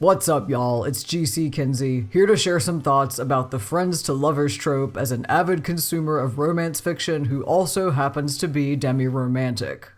What's up, y'all? It's GC Kinsey, here to share some thoughts about the friends to lovers trope as an avid consumer of romance fiction who also happens to be demi-romantic.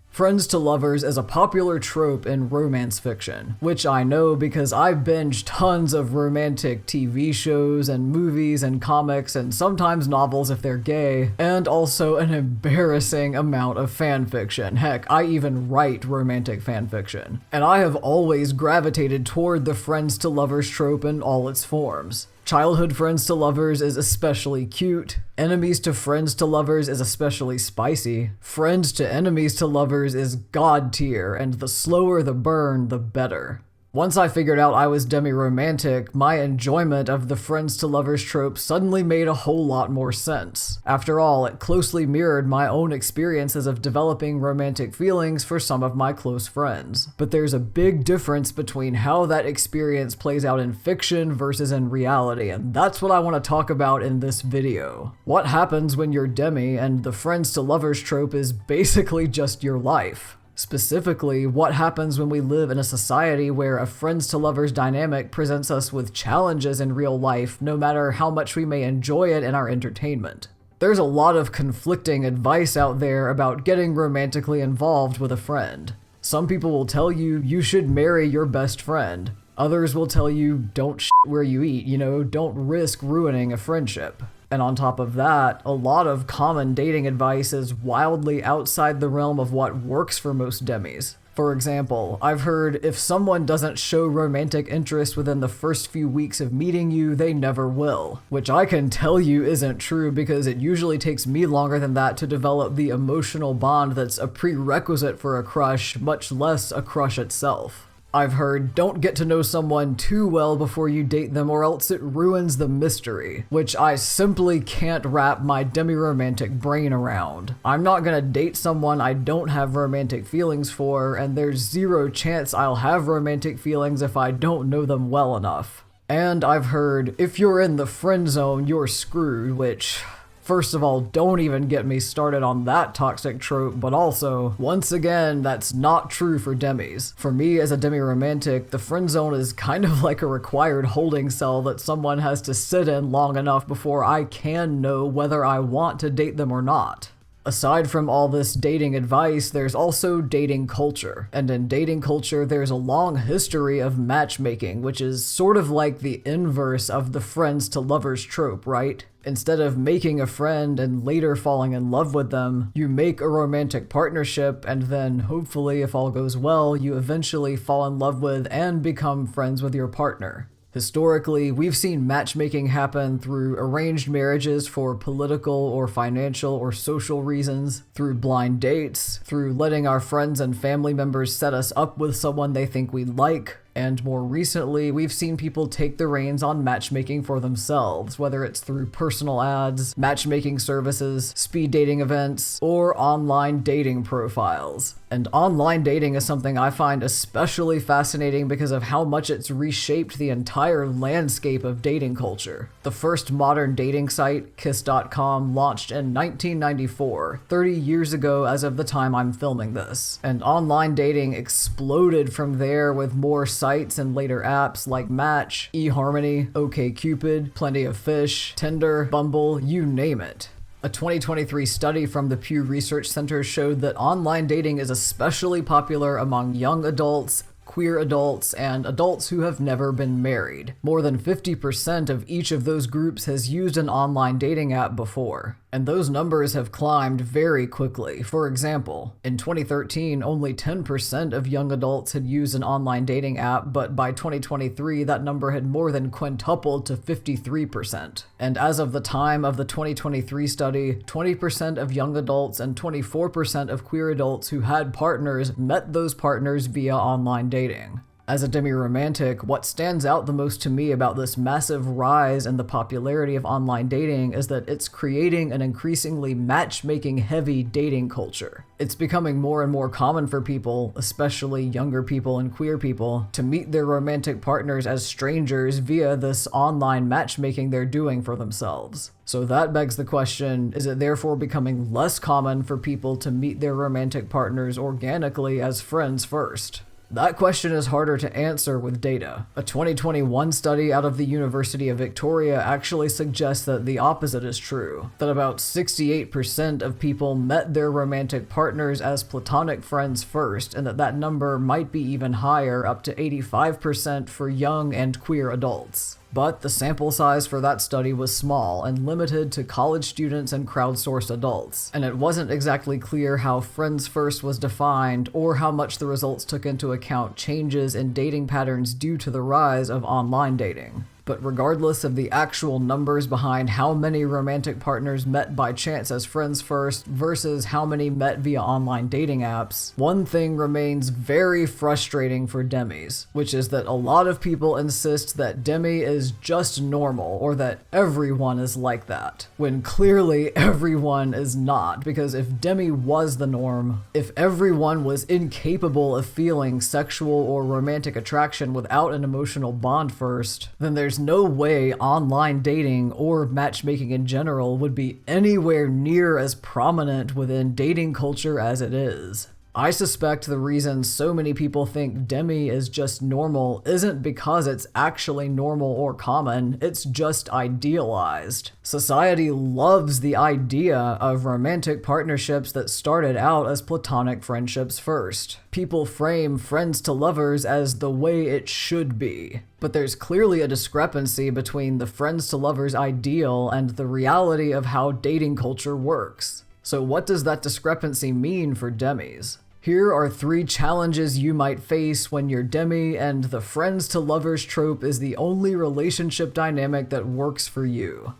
Friends to lovers is a popular trope in romance fiction, which I know because I binge tons of romantic TV shows and movies and comics and sometimes novels if they're gay, and also an embarrassing amount of fanfiction. Heck, I even write romantic fanfiction. And I have always gravitated toward the friends to lovers trope in all its forms. Childhood friends to lovers is especially cute, enemies to friends to lovers is especially spicy, friends to enemies to lovers is god tier, and the slower the burn, the better. Once I figured out I was demi-romantic, my enjoyment of the friends to lovers trope suddenly made a whole lot more sense. After all, it closely mirrored my own experiences of developing romantic feelings for some of my close friends. But there's a big difference between how that experience plays out in fiction versus in reality, and that's what I want to talk about in this video. What happens when you're demi and the friends to lovers trope is basically just your life? Specifically, what happens when we live in a society where a friends to lovers dynamic presents us with challenges in real life, no matter how much we may enjoy it in our entertainment? There's a lot of conflicting advice out there about getting romantically involved with a friend. Some people will tell you you should marry your best friend. Others will tell you don't shit where you eat, don't risk ruining a friendship. And on top of that, a lot of common dating advice is wildly outside the realm of what works for most demis. For example, I've heard if someone doesn't show romantic interest within the first few weeks of meeting you, they never will. Which I can tell you isn't true because it usually takes me longer than that to develop the emotional bond that's a prerequisite for a crush, much less a crush itself. I've heard don't get to know someone too well before you date them or else it ruins the mystery, which I simply can't wrap my demi-romantic brain around. I'm not gonna date someone I don't have romantic feelings for, and there's zero chance I'll have romantic feelings if I don't know them well enough. And I've heard if you're in the friend zone, you're screwed, which... First of all, don't even get me started on that toxic trope, but also, once again, that's not true for demis. For me as a demi-romantic, the friend zone is kind of like a required holding cell that someone has to sit in long enough before I can know whether I want to date them or not. Aside from all this dating advice, there's also dating culture. And in dating culture, there's a long history of matchmaking, which is sort of like the inverse of the friends to lovers trope, right? Instead of making a friend and later falling in love with them, you make a romantic partnership and then, hopefully, if all goes well, you eventually fall in love with and become friends with your partner. Historically, we've seen matchmaking happen through arranged marriages for political or financial or social reasons, through blind dates, through letting our friends and family members set us up with someone they think we like, and more recently, we've seen people take the reins on matchmaking for themselves, whether it's through personal ads, matchmaking services, speed dating events, or online dating profiles. And online dating is something I find especially fascinating because of how much it's reshaped the entire landscape of dating culture. The first modern dating site, Kiss.com, launched in 1994, 30 years ago as of the time I'm filming this. And online dating exploded from there with more sites and later apps like Match, eHarmony, OkCupid, Plenty of Fish, Tinder, Bumble, you name it. A 2023 study from the Pew Research Center showed that online dating is especially popular among young adults, queer adults, and adults who have never been married. More than 50% of each of those groups has used an online dating app before. And those numbers have climbed very quickly. For example, in 2013, only 10% of young adults had used an online dating app, but by 2023, that number had more than quintupled to 53%. And as of the time of the 2023 study, 20% of young adults and 24% of queer adults who had partners met those partners via online dating. As a demiromantic, what stands out the most to me about this massive rise in the popularity of online dating is that it's creating an increasingly matchmaking-heavy dating culture. It's becoming more and more common for people, especially younger people and queer people, to meet their romantic partners as strangers via this online matchmaking they're doing for themselves. So that begs the question, is it therefore becoming less common for people to meet their romantic partners organically as friends first? That question is harder to answer with data. A 2021 study out of the University of Victoria actually suggests that the opposite is true, that about 68% of people met their romantic partners as platonic friends first, and that number might be even higher, up to 85% for young and queer adults. But the sample size for that study was small and limited to college students and crowdsourced adults, and it wasn't exactly clear how friends first was defined or how much the results took into account changes in dating patterns due to the rise of online dating. But regardless of the actual numbers behind how many romantic partners met by chance as friends first versus how many met via online dating apps, one thing remains very frustrating for demis, which is that a lot of people insist that demi is just normal or that everyone is like that, when clearly everyone is not, because if demi was the norm, if everyone was incapable of feeling sexual or romantic attraction without an emotional bond first, then there's no way online dating or matchmaking in general would be anywhere near as prominent within dating culture as it is. I suspect the reason so many people think demi is just normal isn't because it's actually normal or common, it's just idealized. Society loves the idea of romantic partnerships that started out as platonic friendships first. People frame friends to lovers as the way it should be. But there's clearly a discrepancy between the friends to lovers ideal and the reality of how dating culture works. So what does that discrepancy mean for demis? Here are 3 challenges you might face when you're demi and the friends to lovers trope is the only relationship dynamic that works for you.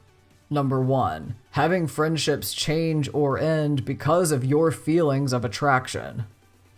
Number 1, having friendships change or end because of your feelings of attraction.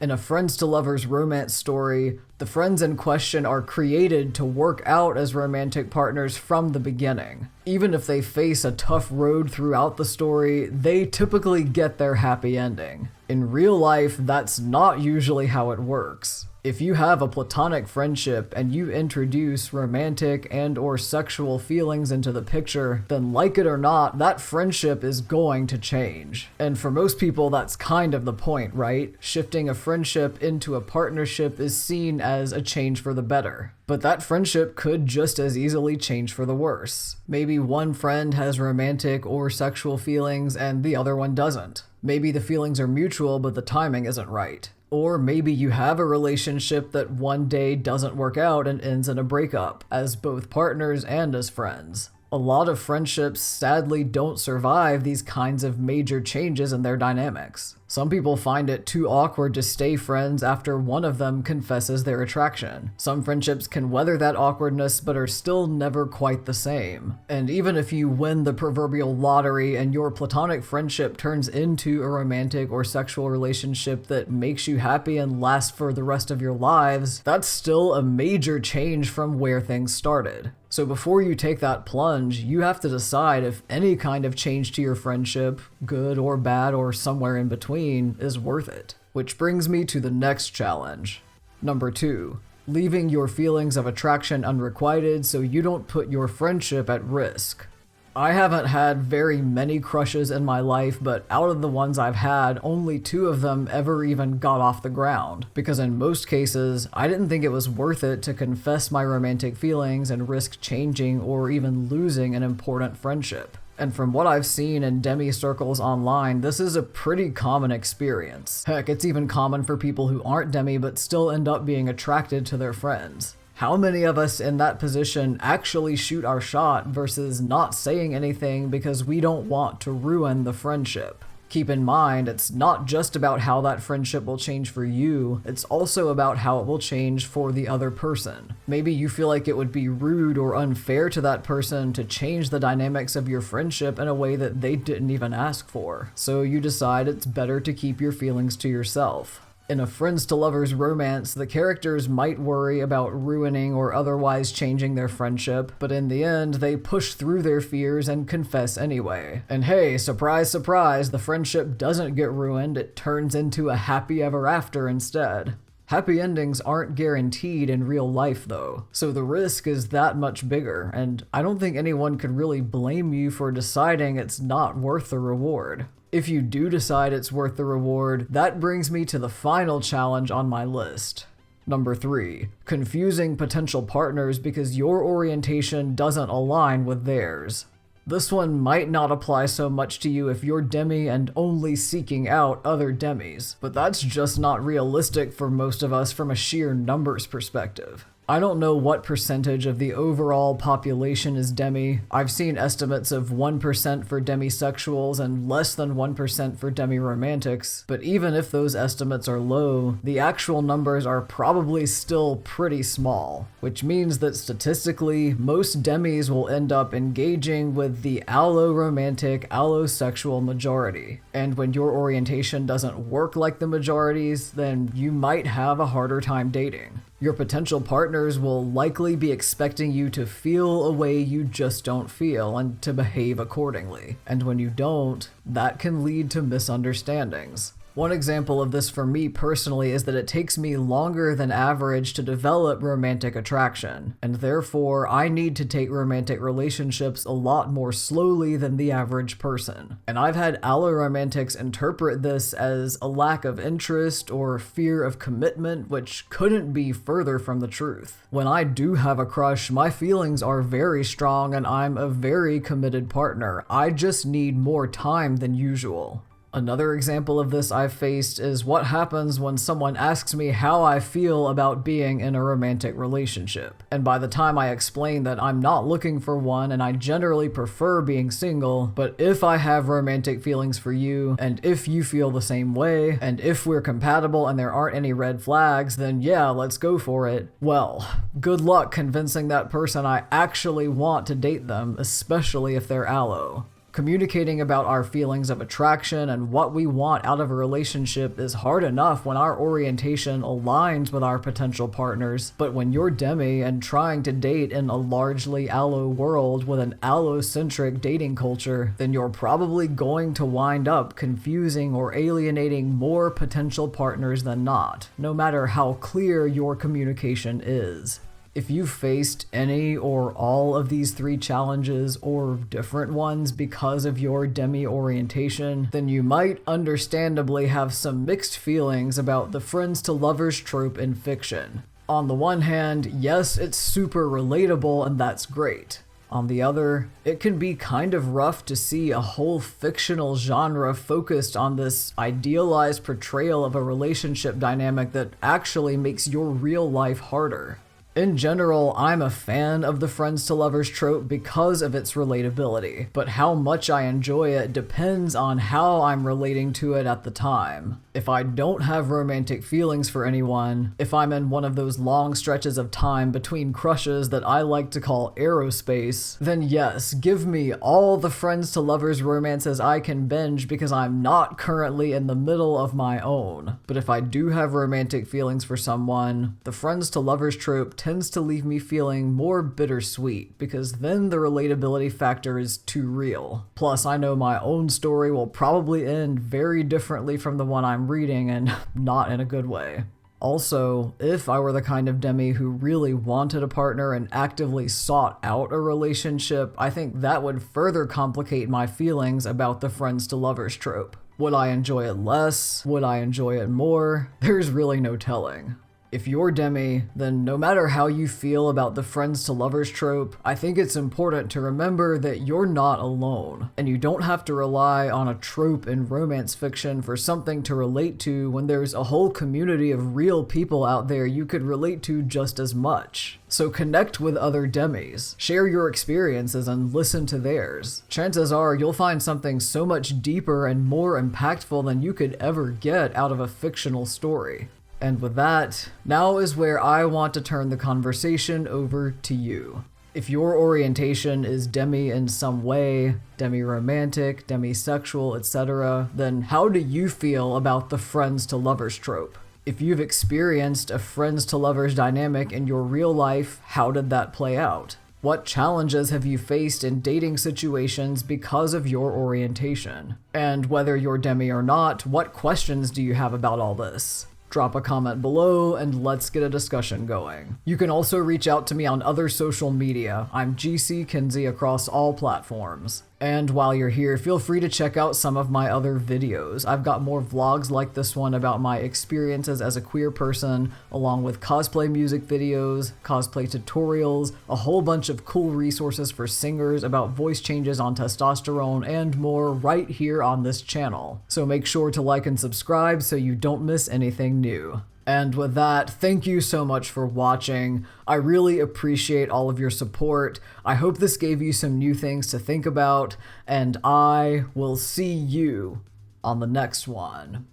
In a friends to lovers romance story, the friends in question are created to work out as romantic partners from the beginning. Even if they face a tough road throughout the story, they typically get their happy ending. In real life, that's not usually how it works. If you have a platonic friendship and you introduce romantic and or sexual feelings into the picture, then like it or not, that friendship is going to change. And for most people, that's kind of the point, right? Shifting a friendship into a partnership is seen as a change for the better. But that friendship could just as easily change for the worse. Maybe one friend has romantic or sexual feelings and the other one doesn't. Maybe the feelings are mutual, but the timing isn't right. Or maybe you have a relationship that one day doesn't work out and ends in a breakup, as both partners and as friends. A lot of friendships sadly don't survive these kinds of major changes in their dynamics. Some people find it too awkward to stay friends after one of them confesses their attraction. Some friendships can weather that awkwardness but are still never quite the same. And even if you win the proverbial lottery and your platonic friendship turns into a romantic or sexual relationship that makes you happy and lasts for the rest of your lives, that's still a major change from where things started. So before you take that plunge, you have to decide if any kind of change to your friendship, good or bad or somewhere in between, is worth it. Which brings me to the next challenge. Number 2, leaving your feelings of attraction unrequited so you don't put your friendship at risk. I haven't had very many crushes in my life, but out of the ones I've had, only 2 of them ever even got off the ground. Because in most cases, I didn't think it was worth it to confess my romantic feelings and risk changing or even losing an important friendship. And from what I've seen in demi circles online, this is a pretty common experience. Heck, it's even common for people who aren't demi but still end up being attracted to their friends. How many of us in that position actually shoot our shot versus not saying anything because we don't want to ruin the friendship? Keep in mind, it's not just about how that friendship will change for you, it's also about how it will change for the other person. Maybe you feel like it would be rude or unfair to that person to change the dynamics of your friendship in a way that they didn't even ask for. So you decide it's better to keep your feelings to yourself. In a friends to lovers romance, the characters might worry about ruining or otherwise changing their friendship, but in the end, they push through their fears and confess anyway. And hey, surprise, surprise, the friendship doesn't get ruined, it turns into a happy ever after instead. Happy endings aren't guaranteed in real life though, so the risk is that much bigger, and I don't think anyone could really blame you for deciding it's not worth the reward. If you do decide it's worth the reward, that brings me to the final challenge on my list. Number 3, confusing potential partners because your orientation doesn't align with theirs. This one might not apply so much to you if you're demi and only seeking out other demis, but that's just not realistic for most of us from a sheer numbers perspective. I don't know what percentage of the overall population is demi. I've seen estimates of 1% for demisexuals and less than 1% for demiromantics, but even if those estimates are low, the actual numbers are probably still pretty small, which means that statistically, most demis will end up engaging with the allonormative, allosexual majority. And when your orientation doesn't work like the majorities, then you might have a harder time dating. Your potential partners will likely be expecting you to feel a way you just don't feel and to behave accordingly. And when you don't, that can lead to misunderstandings. One example of this for me personally is that it takes me longer than average to develop romantic attraction, and therefore I need to take romantic relationships a lot more slowly than the average person. And I've had alloromantics interpret this as a lack of interest or fear of commitment, which couldn't be further from the truth. When I do have a crush, my feelings are very strong and I'm a very committed partner. I just need more time than usual. Another example of this I've faced is what happens when someone asks me how I feel about being in a romantic relationship. And by the time I explain that I'm not looking for one and I generally prefer being single, but if I have romantic feelings for you, and if you feel the same way, and if we're compatible and there aren't any red flags, then yeah, let's go for it. Well, good luck convincing that person I actually want to date them, especially if they're allo. Communicating about our feelings of attraction and what we want out of a relationship is hard enough when our orientation aligns with our potential partners, but when you're demi and trying to date in a largely allo world with an allocentric dating culture, then you're probably going to wind up confusing or alienating more potential partners than not, no matter how clear your communication is. If you've faced any or all of these 3 challenges or different ones because of your demi orientation, then you might understandably have some mixed feelings about the friends to lovers trope in fiction. On the one hand, yes, it's super relatable and that's great. On the other, it can be kind of rough to see a whole fictional genre focused on this idealized portrayal of a relationship dynamic that actually makes your real life harder. In general, I'm a fan of the friends to lovers trope because of its relatability, but how much I enjoy it depends on how I'm relating to it at the time. If I don't have romantic feelings for anyone, if I'm in one of those long stretches of time between crushes that I like to call aerospace, then yes, give me all the friends to lovers romances I can binge because I'm not currently in the middle of my own. But if I do have romantic feelings for someone, the friends to lovers trope tends to leave me feeling more bittersweet because then the relatability factor is too real. Plus, I know my own story will probably end very differently from the one I'm reading and not in a good way. Also, if I were the kind of demi who really wanted a partner and actively sought out a relationship, I think that would further complicate my feelings about the friends to lovers trope. Would I enjoy it less? Would I enjoy it more? There's really no telling. If you're demi, then no matter how you feel about the friends to lovers trope, I think it's important to remember that you're not alone, and you don't have to rely on a trope in romance fiction for something to relate to when there's a whole community of real people out there you could relate to just as much. So connect with other demis, share your experiences and listen to theirs. Chances are you'll find something so much deeper and more impactful than you could ever get out of a fictional story. And with that, now is where I want to turn the conversation over to you. If your orientation is demi in some way, demiromantic, demisexual, etc., then how do you feel about the friends to lovers trope? If you've experienced a friends to lovers dynamic in your real life, how did that play out? What challenges have you faced in dating situations because of your orientation? And whether you're demi or not, what questions do you have about all this? Drop a comment below and let's get a discussion going. You can also reach out to me on other social media. I'm GC Kinsey across all platforms. And while you're here, feel free to check out some of my other videos. I've got more vlogs like this one about my experiences as a queer person, along with cosplay music videos, cosplay tutorials, a whole bunch of cool resources for singers about voice changes on testosterone, and more right here on this channel. So make sure to like and subscribe so you don't miss anything new. And with that, thank you so much for watching. I really appreciate all of your support. I hope this gave you some new things to think about, and I will see you on the next one.